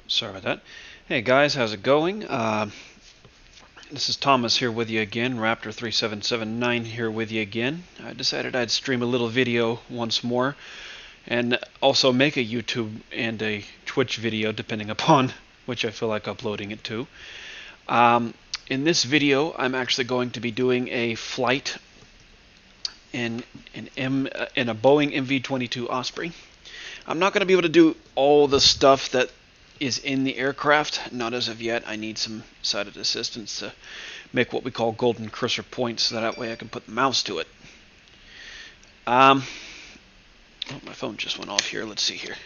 Sorry about that. Hey guys, how's it going? This is Thomas here with you again, Raptor3779 here with you again. I decided I'd stream a little video once more and also make a YouTube and a Twitch video depending upon which I feel like uploading it to. In this video, I'm actually going to be doing a flight in a Boeing MV22 Osprey. I'm not going to be able to do all the stuff that is in the aircraft, not as of yet. I need some sighted assistance to make what we call golden cursor points, so that way I can put the mouse to it. Oh, my phone just went off here. Let's see here.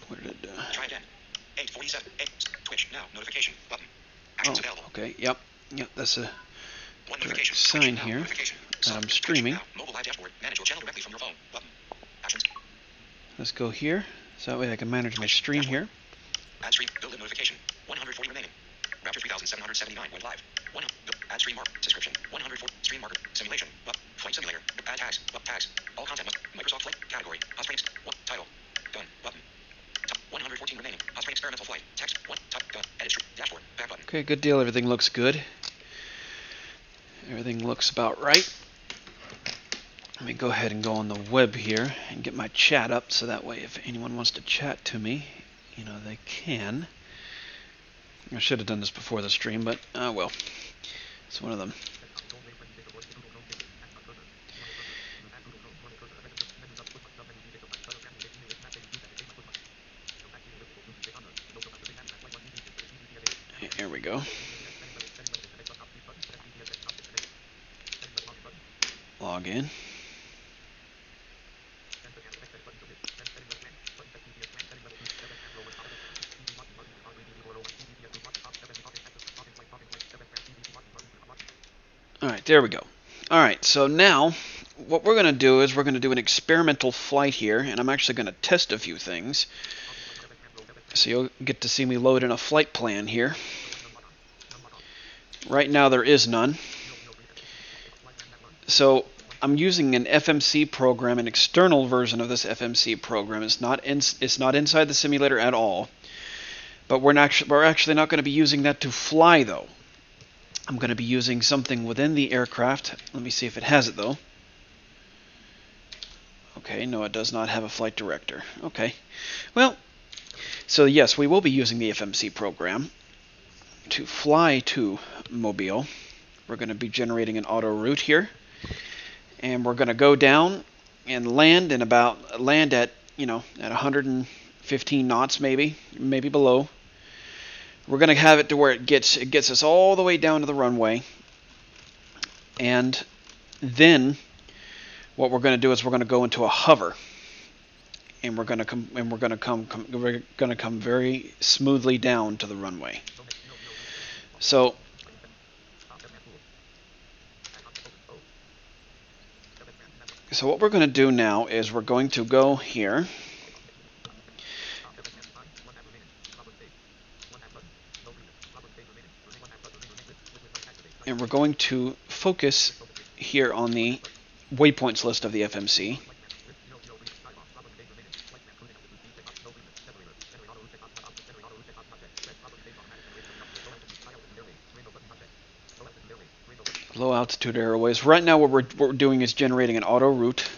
Where did it? Try again. 847. Twitch now notification button. Actions available. Okay. Yep. That's a direct sign sign here that I'm streaming. Mobile live dashboard. Manage your channel directly from your phone. Button. Actions. Let's go here, so that way I can manage my stream here. Add stream. Build-in notification. 140 remaining. Raptor 3779 went live. Add stream mark. Description. 104. Stream marker. Simulation. Flight simulator. Add tags. Tags. All content must. Microsoft flight. Category. Osprey. Title. Done. Button. 114 remaining. Osprey experimental flight. Text. Done. Edit stream. Dashboard. Back button. Okay, good deal. Everything looks good. Everything looks about right. Let me go ahead and go on the web here and get my chat up, so that way if anyone wants to chat to me, they can. I should have done this before the stream, but well, it's one of them. Here we go. Log in. Alright, there we go. Alright, so now what we're going to do is we're going to do an experimental flight here, and I'm actually going to test a few things. So you'll get to see me load in a flight plan here. Right now there is none. So I'm using an FMC program, an external version of this FMC program. It's not inside the simulator at all. But we're actually not going to be using that to fly, though. I'm going to be using something within the aircraft. Let me see if it has it, though. Okay, no, it does not have a flight director. Okay. Well, so yes, we will be using the FMC program to fly to Mobile. We're going to be generating an auto route here. And we're going to go down and land at at 115 knots, maybe below. We're going to have it to where it gets us all the way down to the runway. And then what we're going to do is we're going to go into a hover. And we're going to come very smoothly down to the runway. So what we're going to do now is we're going to go here. And we're going to focus here on the waypoints list of the FMC. Low altitude airways. Right now what we're doing is generating an auto route.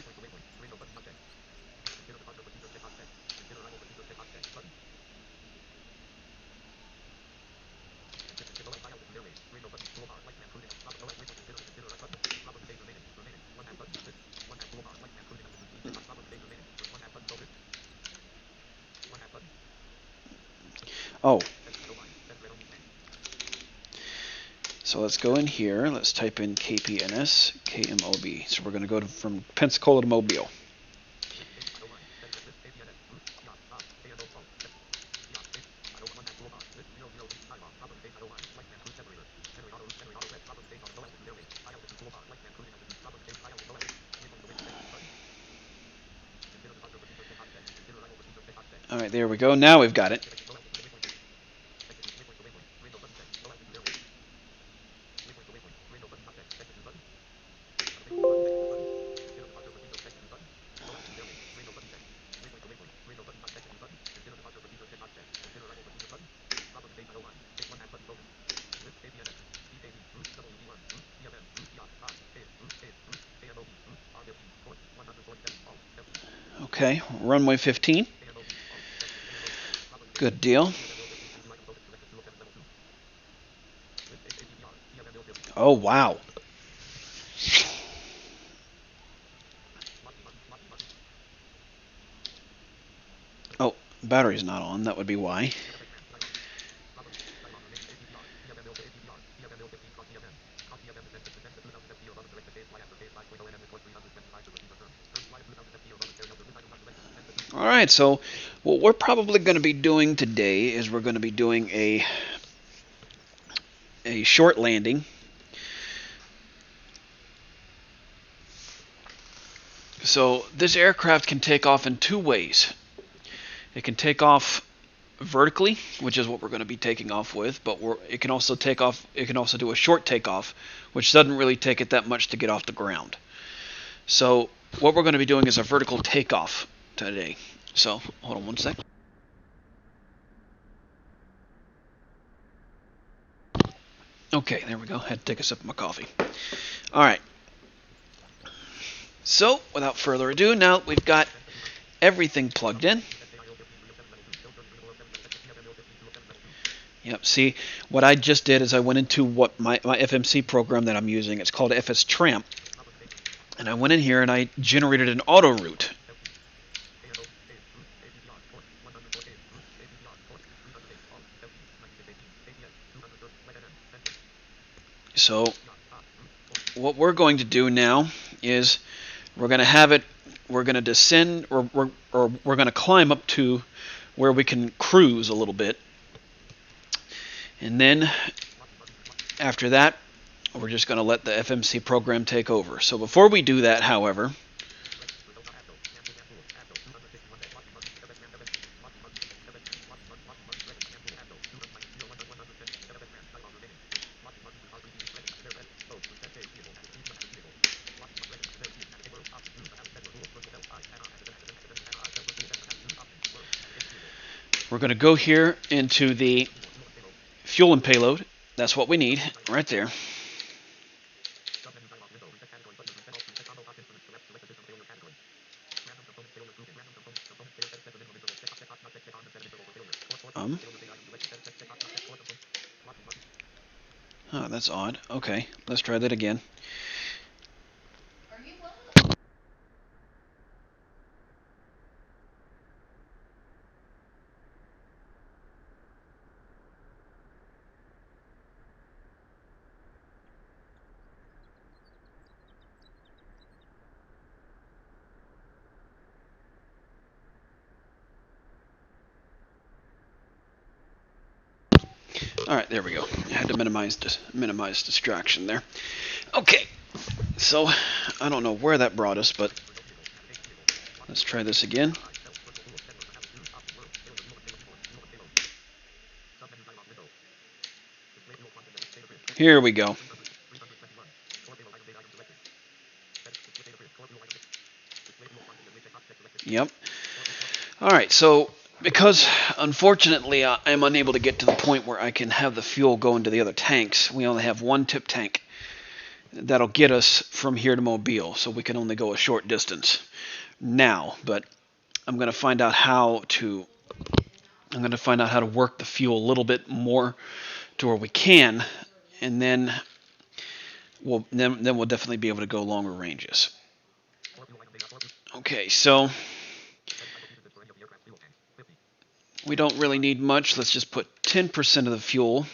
Oh. So let's go in here. Let's type in KPNS, KMOB. So we're going to go from Pensacola to Mobile. All right, there we go. Now we've got it. Okay, runway 15. Good deal. Oh, wow. Oh, battery's not on. That would be why. Alright, so what we're probably going to be doing today is we're going to be doing a short landing. So this aircraft can take off in two ways. It can take off vertically, which is what we're going to be taking off with, but it can also take off. It can also do a short takeoff, which doesn't really take it that much to get off the ground. So what we're going to be doing is a vertical takeoff today. So hold on one sec. Okay, there we go. Had to take a sip of my coffee. All right. So without further ado, now we've got everything plugged in. Yep, see, what I just did is I went into what my FMC program that I'm using. It's called FS Tramp. And I went in here and I generated an auto route. So what we're going to do now is we're going to have it, we're going to descend, or we're going to climb up to where we can cruise a little bit. And then after that, we're just going to let the FMC program take over. So before we do that, however, we're going to go here into the fuel and payload. That's what we need right there. Oh, that's odd. Okay, let's try that again. All right, there we go. I had to minimize distraction there. Okay, so I don't know where that brought us, but let's try this again. Here we go. Yep. All right, so because unfortunately I'm unable to get to the point where I can have the fuel go into the other tanks, we only have one tip tank that'll get us from here to Mobile, so we can only go a short distance now. But I'm going to find out how to work the fuel a little bit more to where we can, and then we'll definitely be able to go longer ranges. Okay, so we don't really need much. Let's just put 10% of the fuel.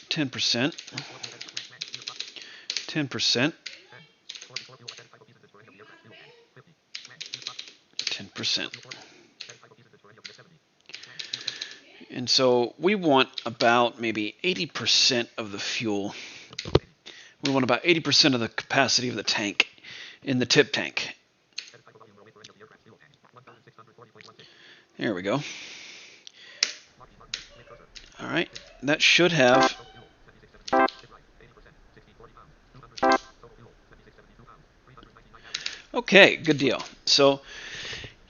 10%. 10%. 10%. And so we want about maybe 80% of the fuel. We want about 80% of the capacity of the tank in the tip tank. There we go. All right, that should have. Okay, good deal. So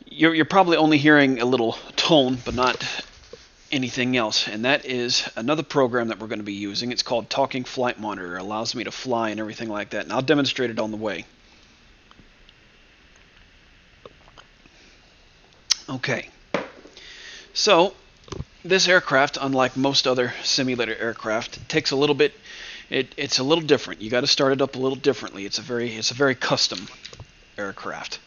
you're probably only hearing a little tone, but not anything else, and that is another program that we're going to be using. It's called Talking Flight Monitor. It allows me to fly and everything like that, and I'll demonstrate it on the way. Okay, so this aircraft, unlike most other simulator aircraft, takes a little bit. It's a little different. You got to start it up a little differently. It's a very custom aircraft.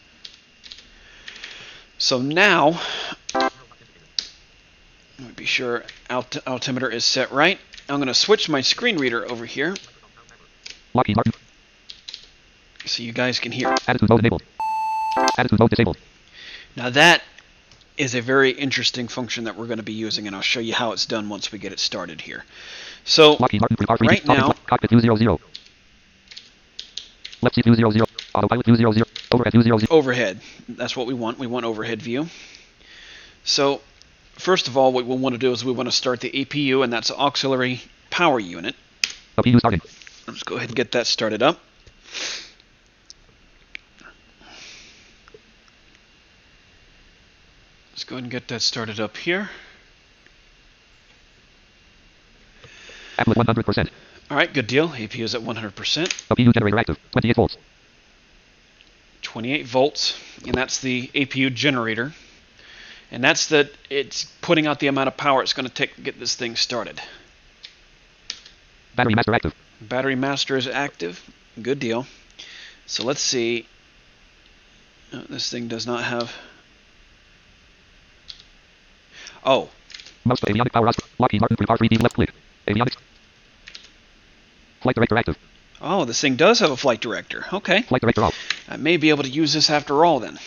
So now, let me be sure altimeter is set right. I'm going to switch my screen reader over here, so you guys can hear. Attitude mode enabled. Attitude mode disabled. Now that is a very interesting function that we're going to be using, and I'll show you how it's done once we get it started here. So right now, cockpit 200. Left seat 200. Autopilot 200. Overhead 200. Overhead. That's what we want. We want overhead view. So first of all, what we want to do is we want to start the APU, and that's the auxiliary power unit. APU starting. Let's go ahead and get that started up. Let's go ahead and get that started up here. Applet 100%. All right, good deal. APU is at 100%. APU generator active. 28 volts. 28 volts, and that's the APU generator. And that's it's putting out the amount of power it's going to take to get this thing started. Battery master active. Battery master is active. Good deal. So let's see. This thing does not have... Oh. Mouse to avionic power Osprey. Lockheed Martin prepar 3D left click. Avionics. Flight director active. Oh, this thing does have a flight director. Okay. Flight director off. I may be able to use this after all then.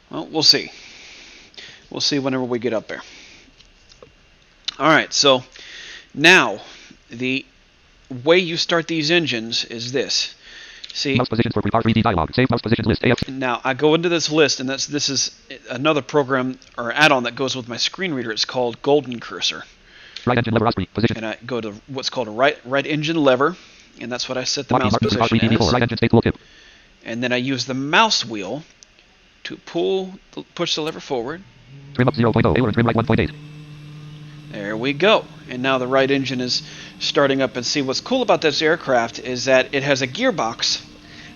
Well, we'll see. We'll see whenever we get up there. Alright, so now the way you start these engines is this. See, mouse positions for prepar 3D dialog. Save mouse positions list. AF. Now I go into this list, and this is another program or add-on that goes with my screen reader. It's called Golden Cursor. Right engine lever Osprey position. And I go to what's called a right engine lever, and that's what I set the mouse position as. Right engine state tooltip. And then I use the mouse wheel to push the lever forward. Trim up 0.0. Aileron trim right 1.8. There we go. And now the right engine is starting up. And see, what's cool about this aircraft is that it has a gearbox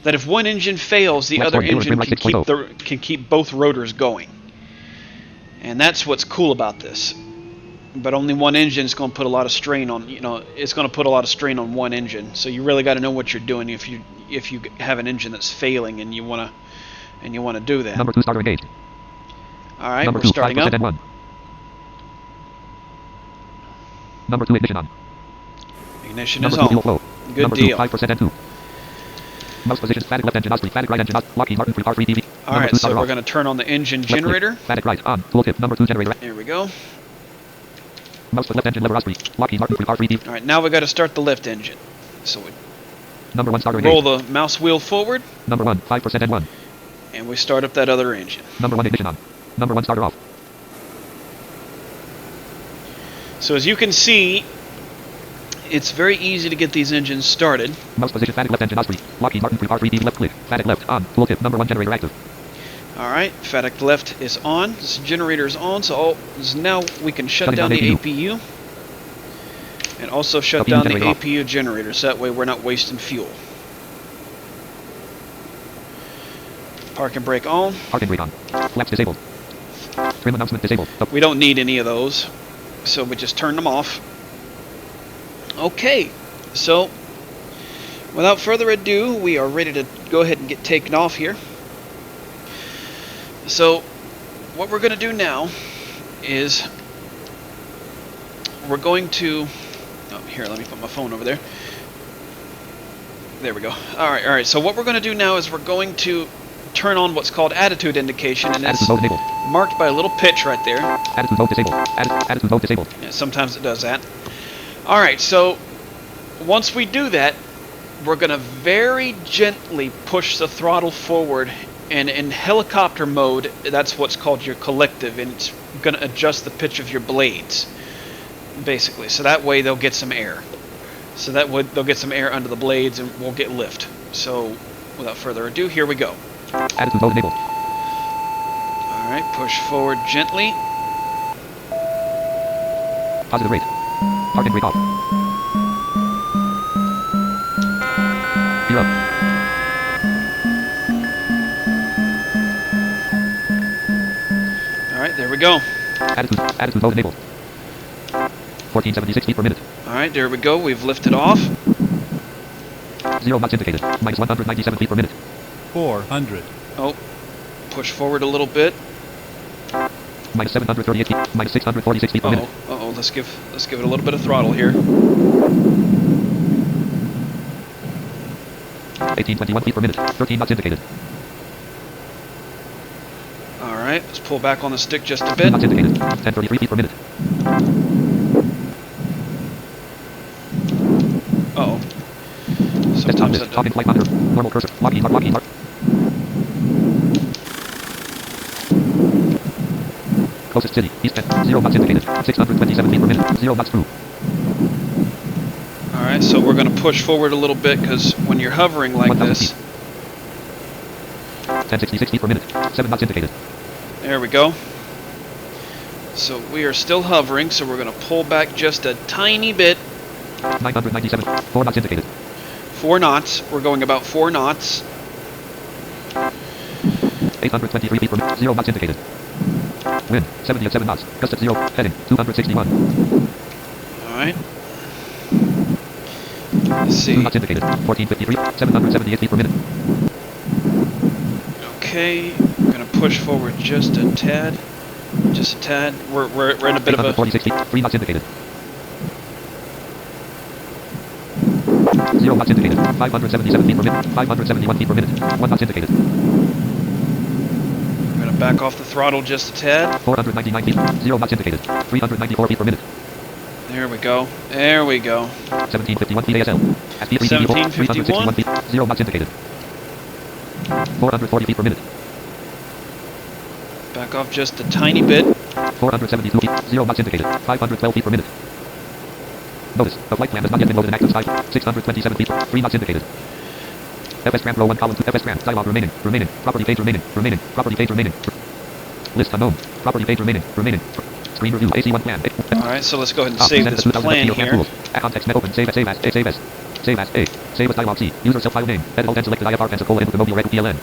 that if one engine fails, the other engine can keep both rotors going. And that's what's cool about this. But only one engine is going to put a lot of strain on, it's going to put a lot of strain on one engine. So you really got to know what you're doing if you have an engine that's failing and you want to do that. Number 2 starter engaged. All right, we're starting up. Number 2 ignition on. Ignition is on. Good number deal. 5% and 2. Mouse position, static left engine, Osprey, static right engine, Lockheed Martin, prepar 3D. All right, so we're going to turn on the engine generator. Static right, on, tooltip, number 2 generator. There we go. Mouse left engine, lever Osprey, Lockheed Martin, prepar 3D. All right, now we got to start the left engine. So we number 1 starter roll engaged. the mouse wheel forward. Number 1, 5% and 1. And we start up that other engine. Number 1 ignition on. Number 1 starter off. So as you can see, it's very easy to get these engines started. Mouse position, static left engine, Osprey, Lockheed Martin, prepar 3D left click, static left, on, tooltip, number 1 generator active. Alright, static left is on, this generator is on, so now we can shut down the APU. And also shut down the APU generator, so that way we're not wasting fuel. Park and brake on. Park and brake on. Flaps disabled. Trim announcement disabled. We don't need any of those, so we just turn them off. Okay, so without further ado, we are ready to go ahead and get taken off here. So what we're going to do now is we're going to... Oh, here, let me put my phone over there. There we go. All right. So what we're going to do now is we're going to turn on what's called attitude indication, and it's marked by a little pitch right there. Attitude mode disabled. Attitude mode disabled. Yeah, sometimes it does that. All right, so once we do that, we're going to very gently push the throttle forward, and in helicopter mode, that's what's called your collective, and it's going to adjust the pitch of your blades, basically. So that way they'll get some air. So that way they'll get some air under the blades, and we'll get lift. So without further ado, here we go. Attitude mode enabled. All right, push forward gently. Positive rate. Park and brake off. Gear up. Alright, there we go. Attitude mode enabled. 1476 feet per minute. Alright, there we go. We've lifted off. 0 knots indicated. Minus 197 feet per minute. 400. Oh, push forward a little bit. Minus 738 feet. Minus 646 feet per minute. Uh-oh, let's give it a little bit of throttle here. 1821 feet per minute. 13 knots indicated. Alright, let's pull back on the stick just a 10 bit. knots indicated. 1033 feet per minute. Uh-oh. Desktop Sometimes list. Top in flight monitor. Normal cursor. Locky heart. Closest city. East end. 0 knots indicated. 627 feet per minute. 0 knots through. Alright, so we're going to push forward a little bit because when you're hovering like 1,000 this... feet. 1066 feet per minute. 7 knots indicated. There we go. So we are still hovering, so we're going to pull back just a tiny bit. 997. 4 knots indicated. 4 knots. We're going about 4 knots. 823 feet per minute. 0 knots indicated. Wind. 70 at 7 knots. Gust at 0. Heading. 261. Alright. Let's 2 see. knots indicated. 1453. 778 feet per minute. Okay. We're going to push forward just a tad. Just a tad. We're in a bit of a... 846 feet. 3 knots indicated. 0 knots indicated. 577 feet per minute. 571 feet per minute. 1 knots indicated. We're going to back off the throttle just a tad. 499 feet. 0 knots indicated. 394 feet per minute. There we go. There we go. 1751 feet ASL. At speed 361 feet. 0 knots indicated. 440 feet per minute. Back off just a tiny bit. 472 feet. 0 knots indicated. 512 feet per minute. Notice, the flight plan has not yet been loaded in active sky. 627 feet. 3 knots indicated. FS Tram row 1 column 2. FS Tram. Dialog remaining. Property page remaining. Property page remaining. List unknown. Property page remaining. Screen review. AC1 plan. Alright, so let's go ahead and save this plan here. Context net open. Save as. Save as. A. Save as dialog C. User self file name. Edit alt and selected IFR Pensacola input to mobile red PLN.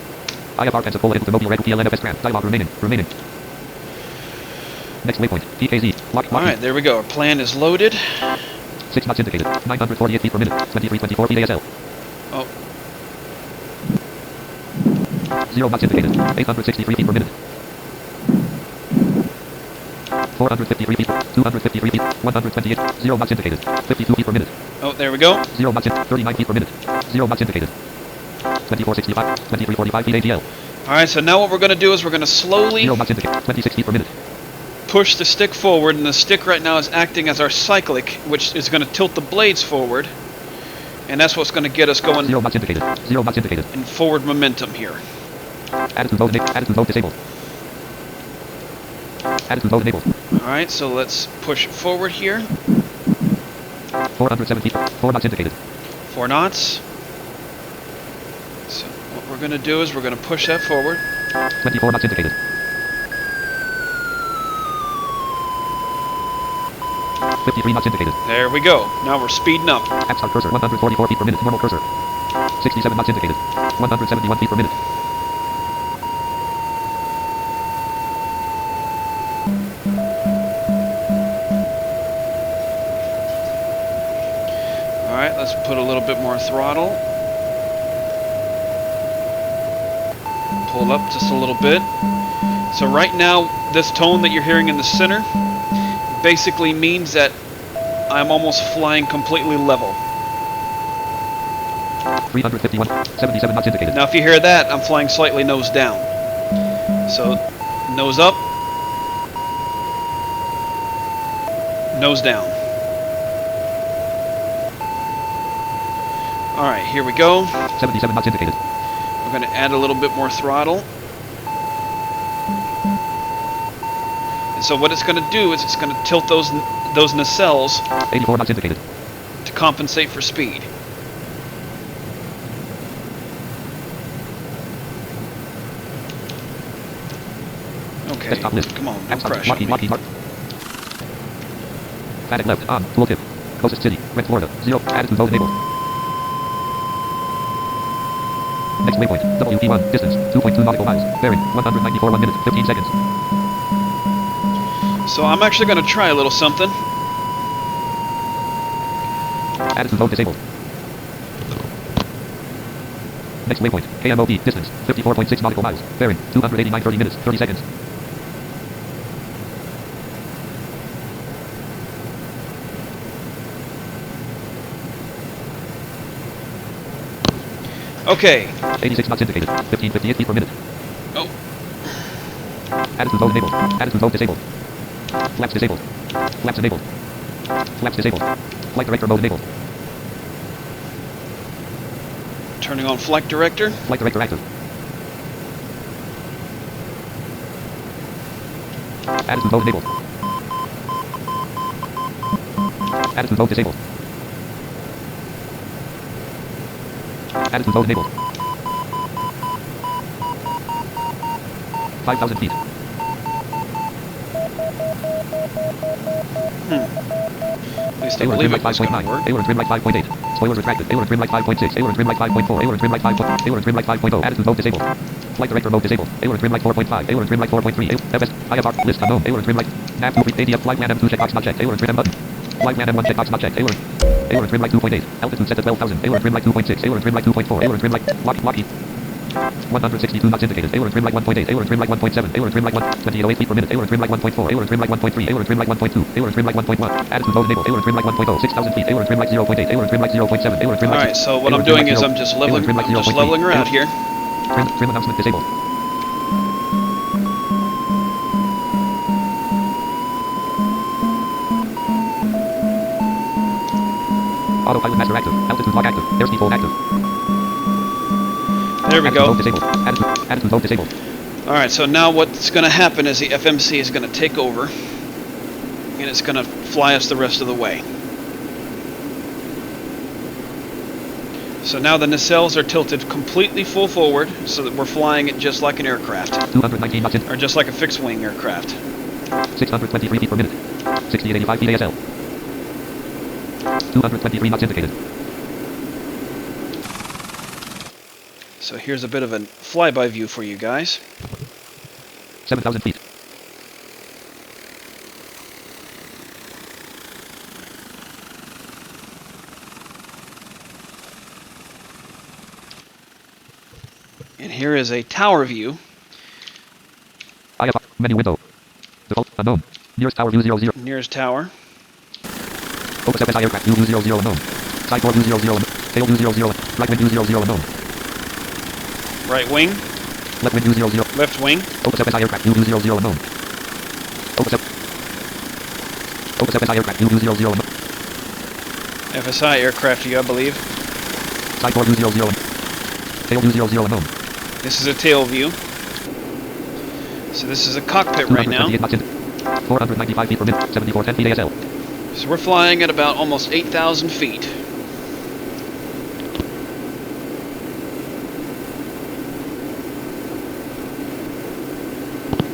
IFR Pensacola input to mobile red PLN FS Tram. Dialog remaining. Next waypoint. PKZ. Alright, there we go. Our plan is loaded. 6 knots indicated. 948 feet per minute. 2324 feet ASL. Oh, 0 knots indicated. 863 feet per minute. 453 feet. 253 feet. 128. 0 knots indicated. 52 feet per minute. oh, there we go. 0 knots in. 39 feet per minute. 0 knots indicated. 2465. 2345 feet ATL. Alright, so now what we're going to do is we're going to slowly 0 knots indicated. 26 feet per minute. push the stick forward, and the stick right now is acting as our cyclic, which is going to tilt the blades forward, and that's what's going to get us going 0 knots indicated. 0 knots indicated. in forward momentum here. Attitude mode disabled. Attitude mode enabled. Alright, so let's push forward here. 407 feet. 4 knots indicated. 4 knots. So what we're going to do is we're going to push that forward. 24 knots indicated. 53 knots indicated. There we go. Now we're speeding up. Axon cursor 144 feet per minute. Normal cursor. 67 knots indicated. 171 feet per minute. Alright, let's put a little bit more throttle. Pull up just a little bit. So right now, this tone that you're hearing in the center basically means that I'm almost flying completely level. 351. 77 knots indicated. Now if you hear that, I'm flying slightly nose down. So, nose up, nose down. Alright, here we go. 77 knots indicated. We're going to add a little bit more throttle. And so what it's going to do is it's going to tilt those nacelles 84 knots indicated. to compensate for speed. Okay, Desktop list. come on, don't Axon crash on me. Lockheed Martin. Static left on. Tooltip. Closest city. Red Florida. 0. Attitude mode enabled. Next waypoint. WP1. Distance. 2.2 nautical miles. Bearing. 194 1 minute. 15 seconds. So I'm actually going to try a little something. Attitude mode disabled. Next waypoint, KMOD, distance, 54.6 nautical miles, bearing, 289 30 minutes, 30 seconds. Okay. 86 knots indicated, 1558 feet per minute. Oh. Attitude mode enabled, attitude mode disabled. Flaps disabled. Flaps enabled. Flaps disabled. Flight director mode enabled. Turning on flight director. Flight director active. Attitude mode enabled. Attitude mode disabled. Attitude mode enabled. 5,000 feet. At least I Aileron believe trim it light was going to 5.9. work. Aileron trim light 5.8. Spoilers retracted. Aileron trim light 5.6. Aileron trim light 5.4. Aileron trim light 5. Aileron trim light 5.0. Attitude mode disabled. Flight director mode disabled. Aileron trim light 4.5. Aileron trim light 4.3. FS. IFR. List unknown. Aileron trim light. Nav 2. ADF. Flight plan M2 checkbox not checked. Aileron trim M button. Flight plan M1 checkbox not checked. Aileron trim light 2.8. Altitude set to 12,000. Aileron trim light 2.6. Aileron trim light 2.4. Aileron trim light. Locky. 162 knots indicated. Aileron trim light 1.8. Aileron trim light 1.7. Aileron trim light 128 feet per minute. Aileron trim light 1.4. Aileron trim light 1.3. Aileron trim light 1.2. Aileron trim light 1.1. Attitude mode enabled. Aileron trim light 1.0. 6,000 feet. Aileron trim light 0.8. Aileron trim light 0.7. Aileron trim light. Alright, so what I'm doing is I'm just leveling her out here. Trim announcement disabled. Autopilot master active. Altitude lock active. Airspeed hold active. There we Attitude go. mode disabled. Attitude mode disabled. Alright, so now what's going to happen is the FMC is going to take over, and it's going to fly us the rest of the way. So now the nacelles are tilted completely full forward, so that we're flying it just like an aircraft. 219 knots in. Or just like a fixed-wing aircraft. 623 feet per minute. 6885 feet ASL. 223 knots indicated. So here's a bit of a flyby view for you guys. 7,000 feet. And here is a tower view. IFR. Menu window. Default. Unknown. Nearest tower view 00. Nearest tower. Opus FSI aircraft view 00 unknown. Side door view 00 unknown. Tail view 00. Right wing view 00 unknown. Right wing. Left wing view 00. Left wing. Opus FSI aircraft view 00 unknown. Opus FSI aircraft view 00 unknown. FSI aircraft view, I believe. Side door view 00. Tail view 00 unknown. This is a tail view. So this is a cockpit right now. 495 feet per minute. 7410 feet ASL. So we're flying at about almost 8,000 feet.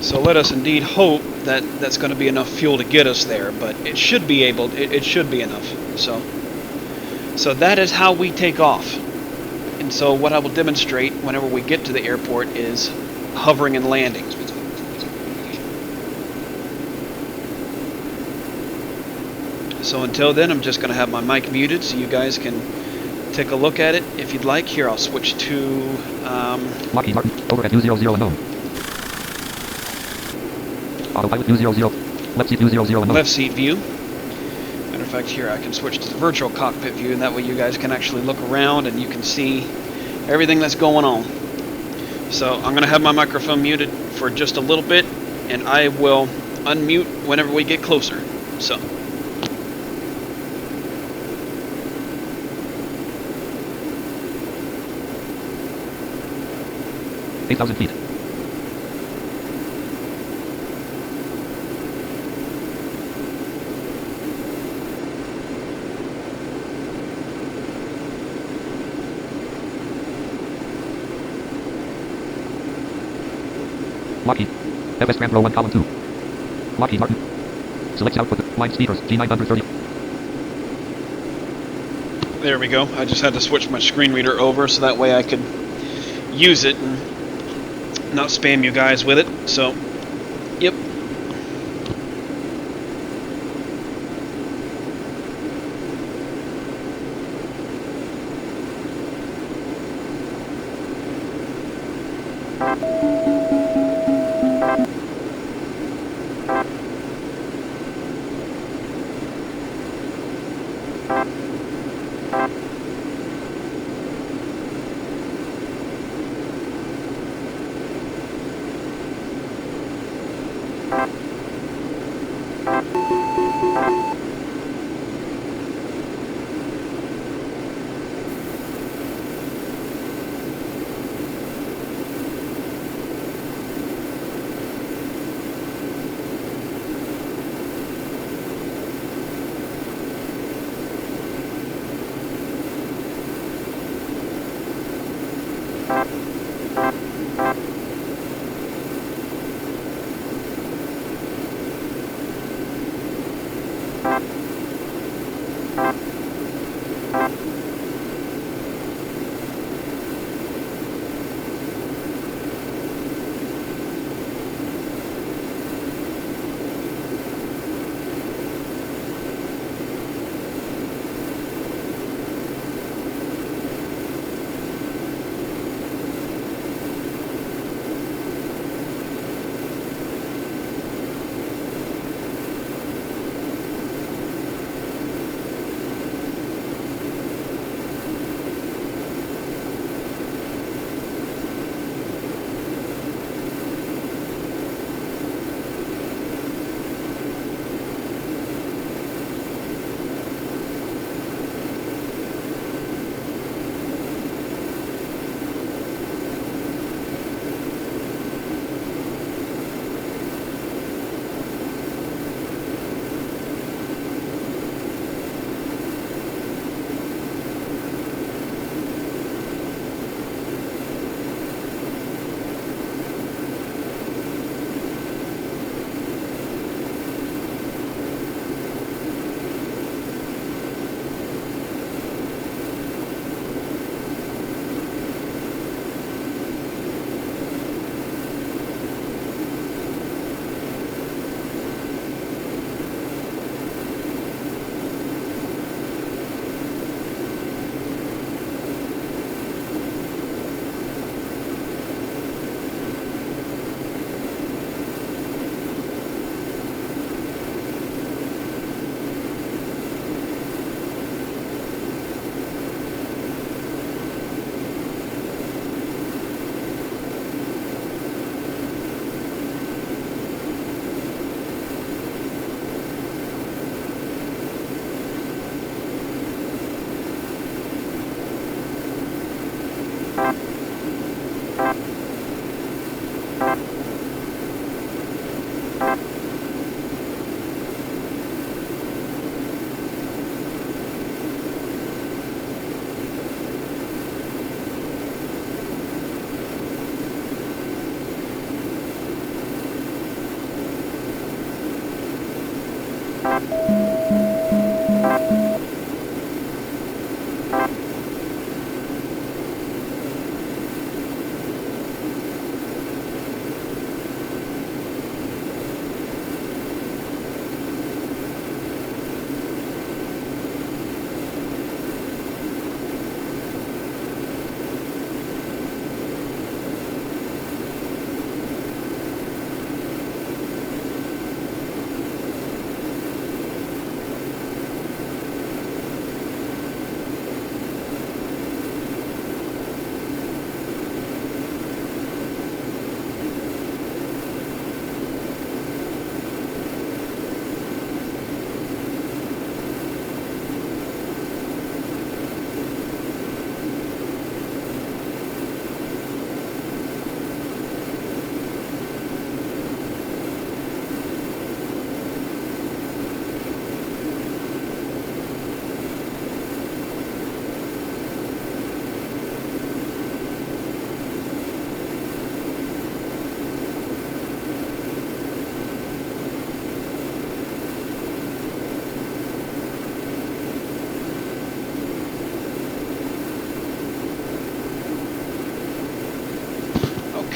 So let us indeed hope that that's going to be enough fuel to get us there, but it should be it should be enough. So that is how we take off. And so what I will demonstrate whenever we get to the airport is hovering and landing. So until then, I'm just going to have my mic muted so you guys can take a look at it if you'd like. Here, I'll switch to Lockheed Martin. Over at view 00 unknown. Autopilot view 00. Left seat view 00 unknown. left seat view. Matter of fact, here I can switch to the virtual cockpit view, and that way you guys can actually look around and you can see everything that's going on. So I'm going to have my microphone muted for just a little bit, and I will unmute whenever we get closer. So. Eight 8,000 feet. Lockheed. FS Grand Row 1 column 2. Lockheed Martin. Select output. Line speakers. G930. There we go. I just had to switch my screen reader over so that way I could use it and not spam you guys with it. So, yep.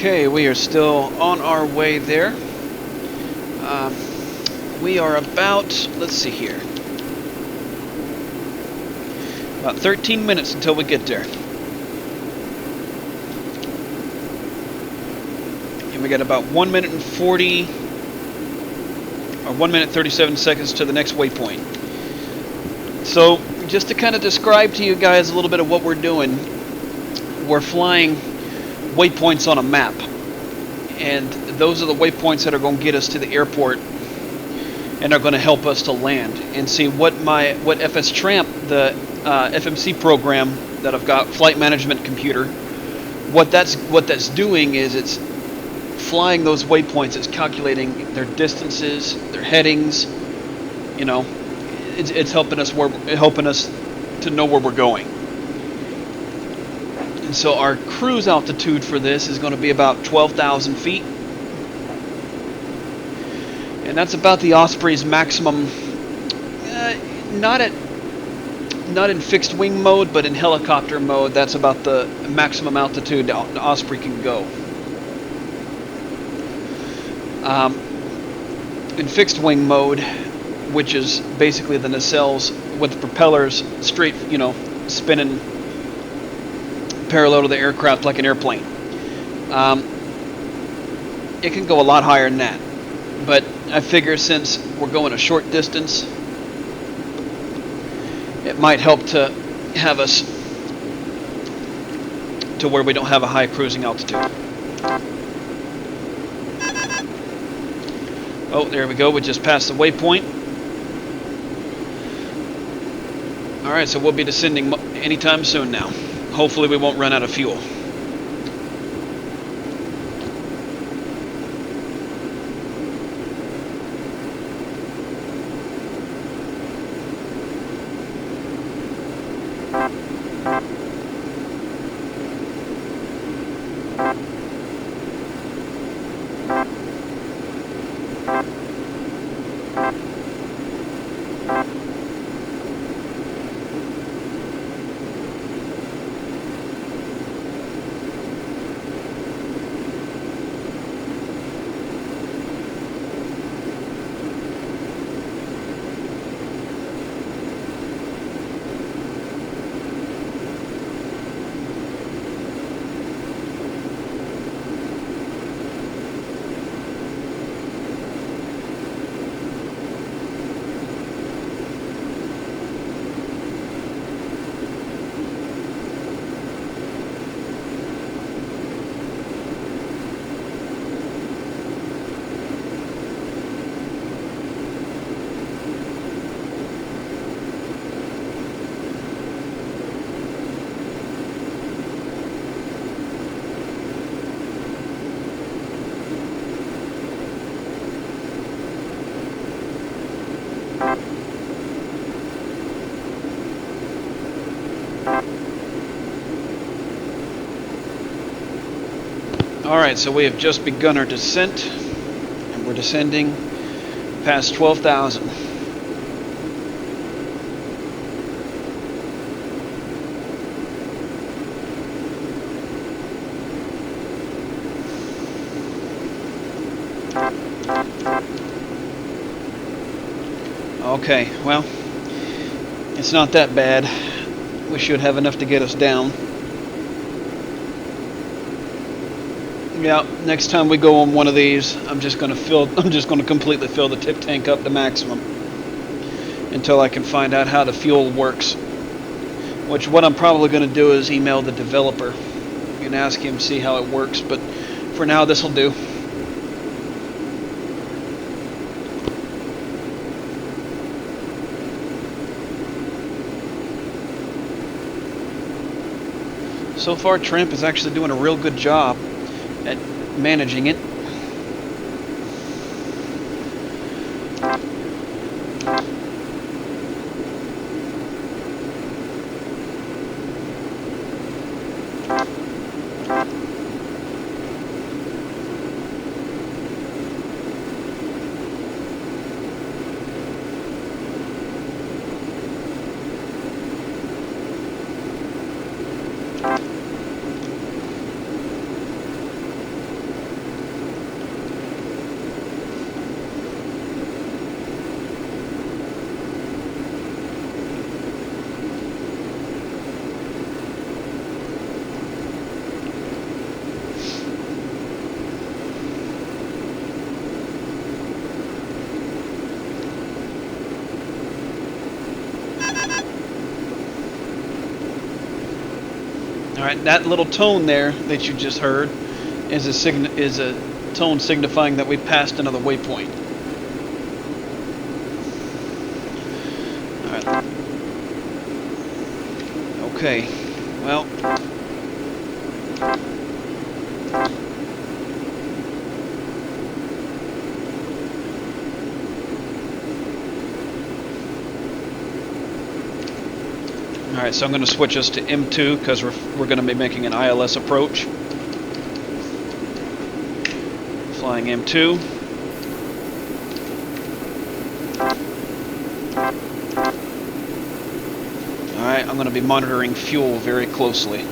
Okay, we are still on our way there. We are about, let's see here, about 13 minutes until we get there. We got about 1 minute and 40, or 1 minute 37 seconds to the next waypoint. So, just to kind of describe to you guys a little bit of what we're doing, we're flying waypoints on a map. And those are the waypoints that are going to get us to the airport and are going to help us to land. And see what FS Tramp, the FMC program that I've got, flight management computer, what that's doing is it's flying those waypoints. It's calculating their distances, their headings. You know, it's helping us to know where we're going. And so our cruise altitude for this is going to be about 12,000 feet. And that's about the Osprey's maximum, not in fixed wing mode, but in helicopter mode. That's about the maximum altitude the Osprey can go. In fixed wing mode, which is basically the nacelles with the propellers straight, you know, spinning parallel to the aircraft like an airplane. It can go a lot higher than that, but I figure since we're going a short distance, it might help to have us to where we don't have a high cruising altitude. Oh, there we go. We just passed the waypoint. Alright, so we'll be descending anytime soon now. Hopefully we won't run out of fuel. Alright, so we have just begun our descent, and we're descending past 12,000. Okay, well, it's not that bad. We should have enough to get us down. Yeah, next time we go on one of these, I'm just going to completely fill the tip tank up to maximum until I can find out how the fuel works. Which what I'm probably going to do is email the developer and ask him see how it works, but for now this will do. So far, Tramp is actually doing a real good job at managing it. Alright, that little tone there that you just heard is a tone signifying that we passed another waypoint. Alright. Okay. Well. Alright, so I'm going to switch us to M2 because we're going to be making an ILS approach. Flying M2. Alright, I'm going to be monitoring fuel very closely.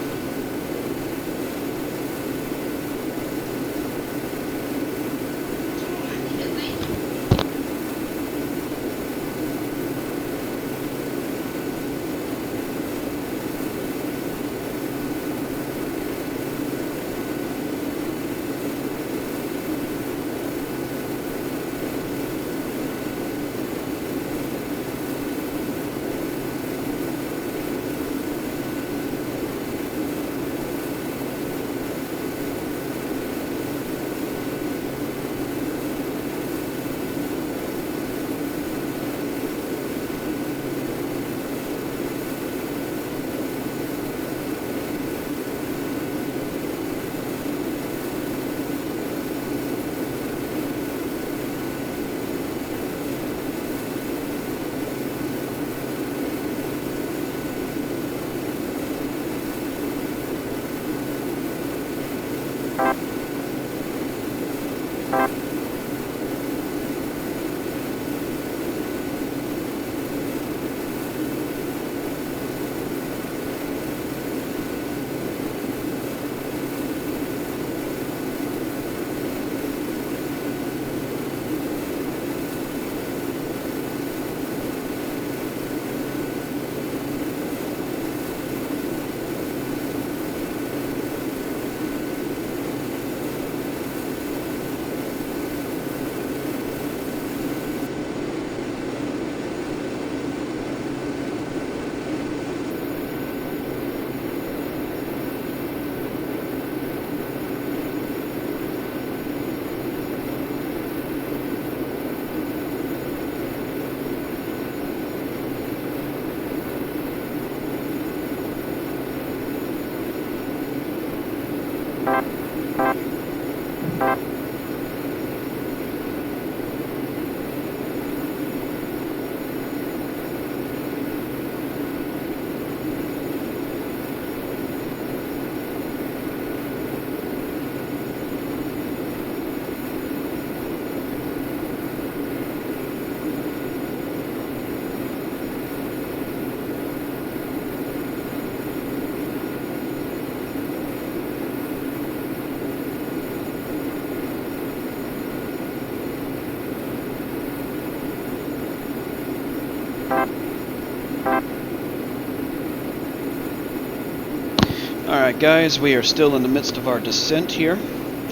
Alright guys, we are still in the midst of our descent here.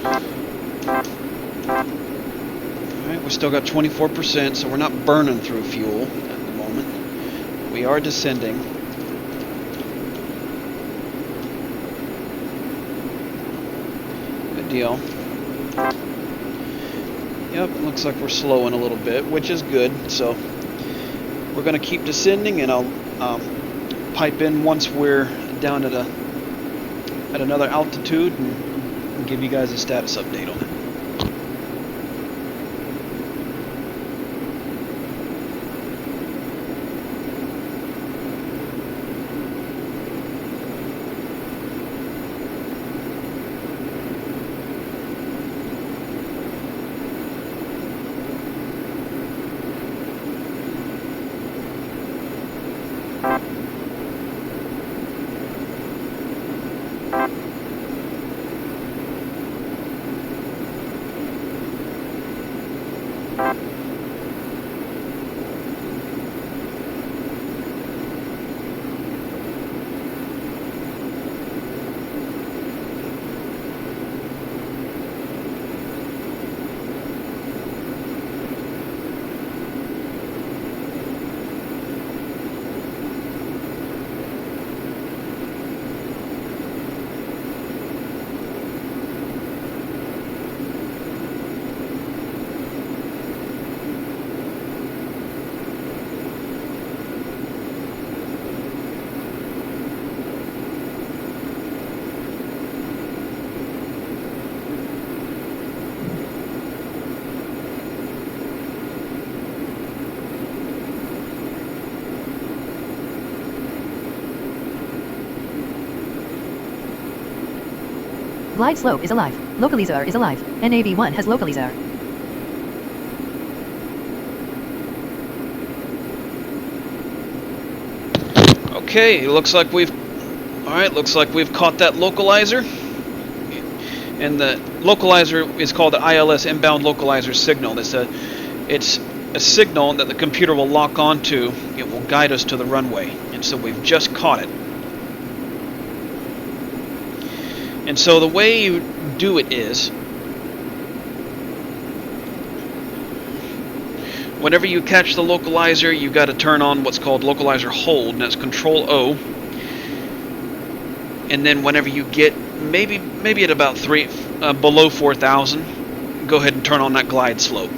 Alright, we still got 24%, so we're not burning through fuel at the moment. We are descending. Good deal. Yep, looks like we're slowing a little bit, which is good, so we're going to keep descending, and I'll pipe in once we're down at another altitude and give you guys a status update on it. Glide slope is alive. Localizer is alive. NAV1 has localizer. Okay, looks like we've caught that localizer. And the localizer is called the ILS inbound localizer signal. It's a signal that the computer will lock onto. It will guide us to the runway. And so we've just caught it. And so the way you do it is, whenever you catch the localizer, you got to turn on what's called localizer hold, and that's Control O. And then whenever you get maybe at about below 4,000, go ahead and turn on that glide slope.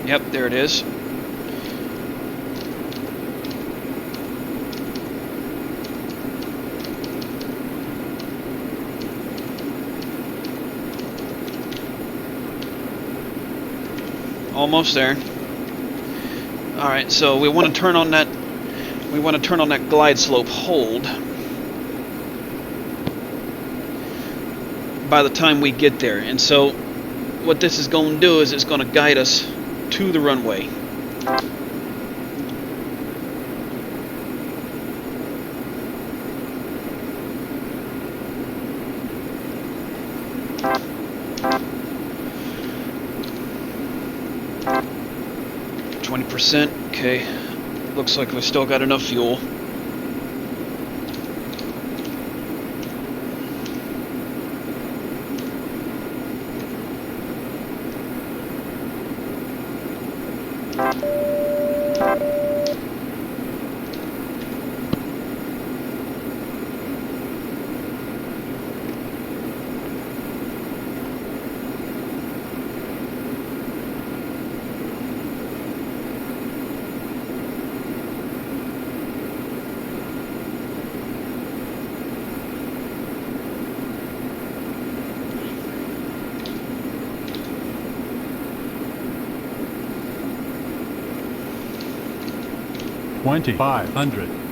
Yep, there it is. Almost there. All right, so we want to turn on that. We want to turn on that glide slope hold by the time we get there. And so what this is going to do is it's going to guide us to the runway. %. Okay, looks like we've still got enough fuel. $2,500.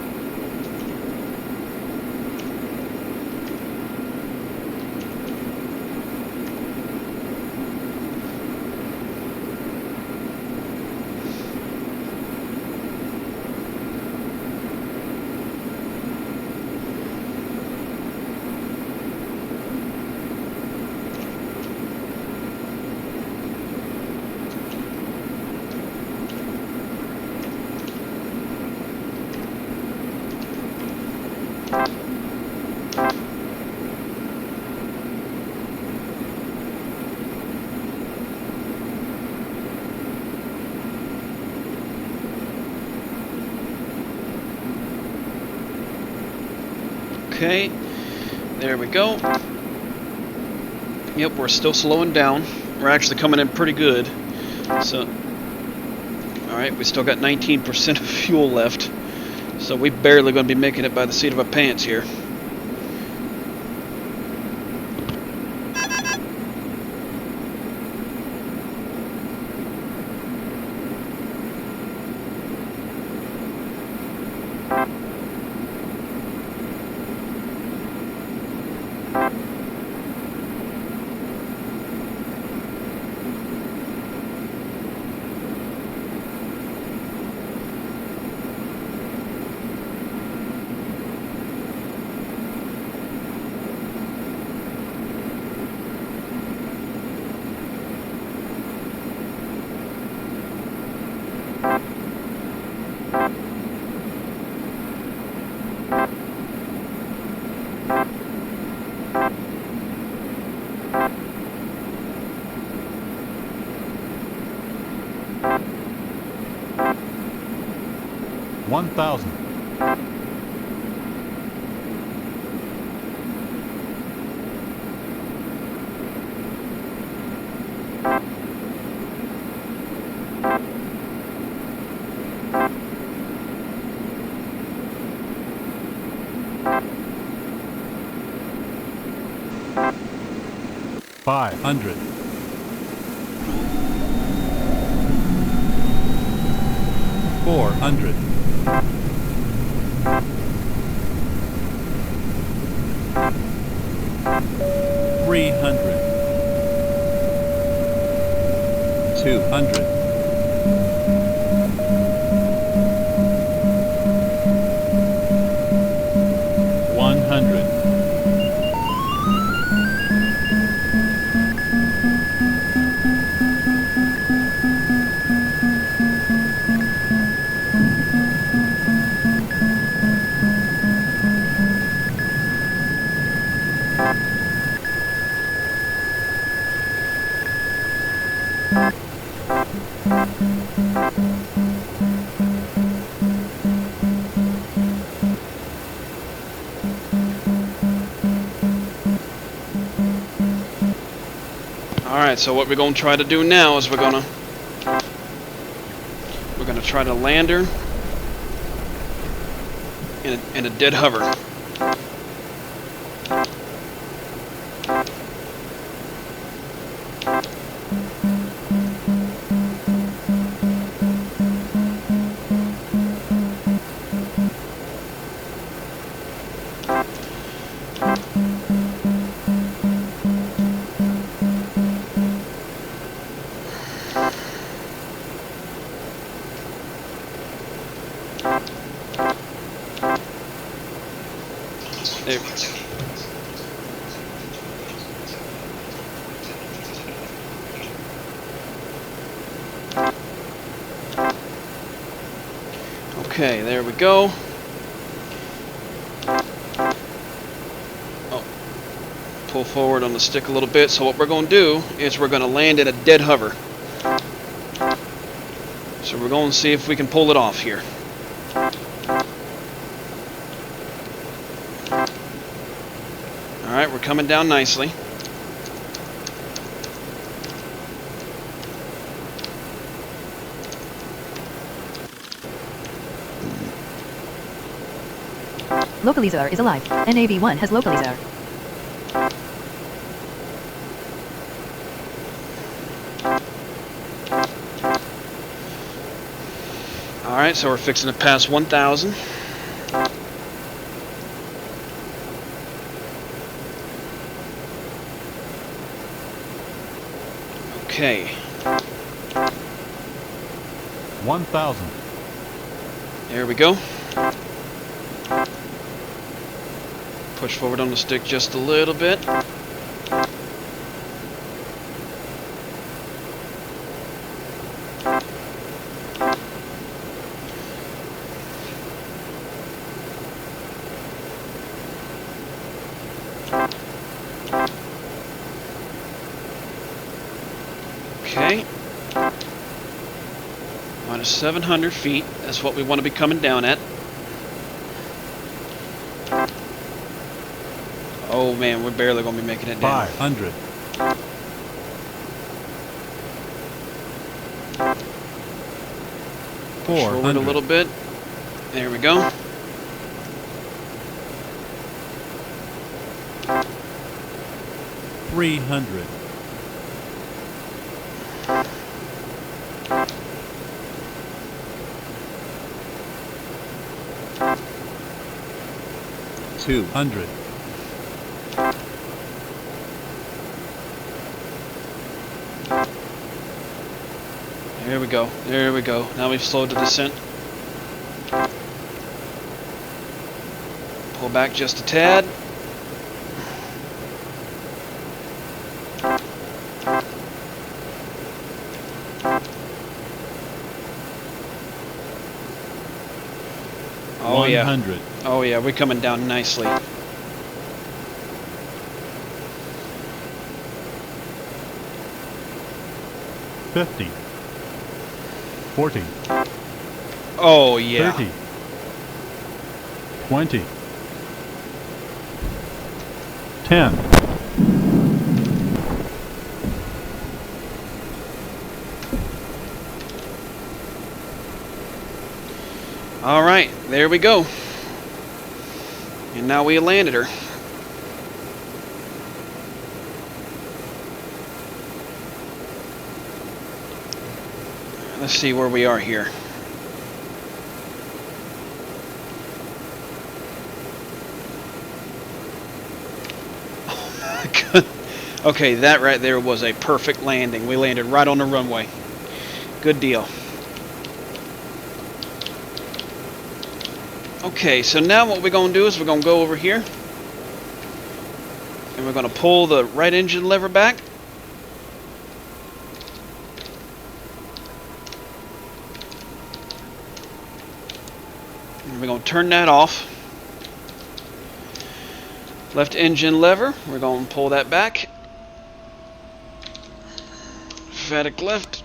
Okay, there we go. Yep, we're still slowing down. We're actually coming in pretty good. So, alright, we still got 19% of fuel left. So we're barely going to be making it by the seat of our pants here. $1,000. $500. $400. 200. 100. 'Alright, so what we're going to try to do now is we're going to try to land her in a dead hover. There. Okay, there we go. Oh, pull forward on the stick a little bit. So what we're going to do is we're going to land in a dead hover. So we're going to see if we can pull it off here. Alright, we're coming down nicely. Localizer is alive. NAV1 has localizer. Alright, so we're fixing to pass 1,000. Okay. 1,000. There we go. Push forward on the stick just a little bit. Okay. Minus 700 feet. That's what we want to be coming down at. Oh man, we're barely going to be making it down. 500. Push forward a little bit. There we go. $300. $200. There we go. There we go. Now we've slowed the descent. Pull back just a tad. Oh yeah. 100. Oh yeah, we're coming down nicely. $50. $40. Oh yeah. $30. $20. $10. All right, there we go. And now we landed her. Let's see where we are here. Oh my God. Okay, that right there was a perfect landing. We landed right on the runway. Good deal. Okay, so now what we're going to do is we're going to go over here and we're going to pull the right engine lever back. And we're going to turn that off. Left engine lever, we're going to pull that back. Emphatic left.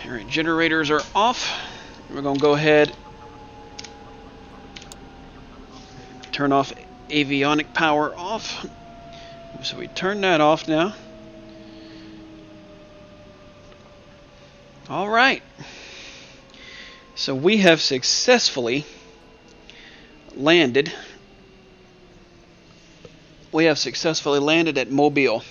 Alright, generators are off. We're going to go ahead, turn off avionic power off. So we turn that off now. Alright. So we have successfully landed. We have successfully landed at Mobile.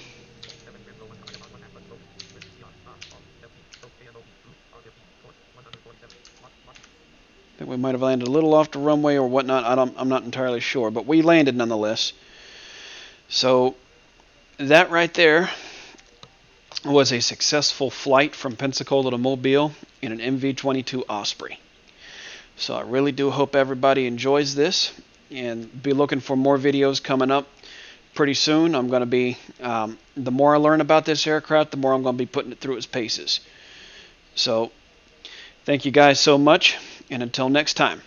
I think we might have landed a little off the runway or whatnot. I'm not entirely sure, but we landed nonetheless. So that right there was a successful flight from Pensacola to Mobile in an MV22 Osprey. So I really do hope everybody enjoys this, and be looking for more videos coming up pretty soon. I'm going to be, the more I learn about this aircraft, the more I'm going to be putting it through its paces. So thank you guys so much, and until next time.